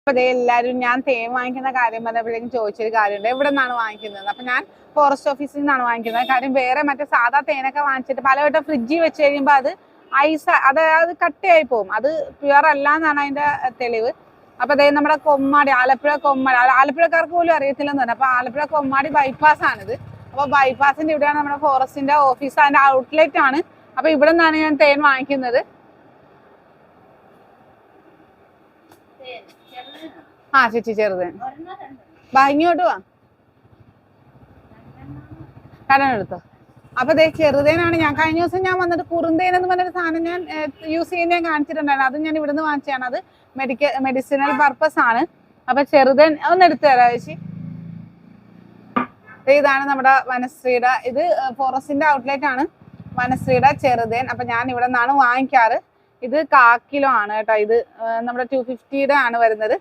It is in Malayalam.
അപ്പൊ അതേ എല്ലാവരും ഞാൻ തേൻ വാങ്ങിക്കുന്ന കാര്യം പറഞ്ഞപ്പോഴേക്കും ചോദിച്ചൊരു കാര്യമുണ്ട്, എവിടെ നിന്നാണ് വാങ്ങിക്കുന്നത്? അപ്പൊ ഞാൻ ഫോറസ്റ്റ് ഓഫീസിൽ നിന്നാണ് വാങ്ങിക്കുന്നത്. കാര്യം വേറെ മറ്റേ സാധാ തേനൊക്കെ വാങ്ങിച്ചിട്ട് പലവട്ടം ഫ്രിഡ്ജിൽ വെച്ച് കഴിയുമ്പോൾ അത് ഐസ് അത് കട്ടയായി പോകും. അത് പ്യുവർ അല്ല എന്നാണ് അതിന്റെ തെളിവ്. അപ്പൊ അതേ നമ്മുടെ കൊമ്മാടി, ആലപ്പുഴക്കാർക്ക് പോലും അറിയത്തില്ലെന്ന് പറഞ്ഞു. അപ്പൊ ആലപ്പുഴ കൊമ്മാടി ബൈപ്പാസ് ആണിത്. അപ്പൊ ബൈപ്പാസിന്റെ ഇവിടെയാണ് നമ്മുടെ ഫോറസ്റ്റിന്റെ ഓഫീസ്, അതിന്റെ ഔട്ട്ലെറ്റ് ആണ്. അപ്പൊ ഇവിടെ നിന്നാണ് ഞാൻ തേൻ വാങ്ങിക്കുന്നത്. ആ ചേച്ചി ചെറുതേൻ ഇങ്ങോട്ട് വാ, കടനെടുത്തോ. അപ്പൊ ദേ ചെറുതേനാണ്. ഞാൻ കഴിഞ്ഞ ദിവസം ഞാൻ വന്നിട്ട് കുറുന്തേൻ എന്ന് പറഞ്ഞൊരു സാധനം ഞാൻ യൂസ് ചെയ്യുന്ന ഞാൻ കാണിച്ചിട്ടുണ്ടായിരുന്നു. അത് ഞാൻ ഇവിടുന്ന് വാങ്ങിച്ചാണ്. അത് മെഡിസിനൽ പർപ്പസ് ആണ്. അപ്പൊ ചെറുതേൻ ഒന്ന് എടുത്തു തരാം ചേച്ചി. ഇതാണ് നമ്മുടെ വനശ്രീയുടെ, ഇത് ഫോറസ്റ്റിന്റെ ഔട്ട്ലെറ്റ് ആണ് വനശ്രീയുടെ ചെറുതേൻ. അപ്പൊ ഞാൻ ഇവിടെ നിന്നാണ് വാങ്ങിക്കാറ്. ഇത് 1/4 കിലോ ആണ് കേട്ടോ. ഇത് നമ്മുടെ 250 ആണ് വരുന്നത്.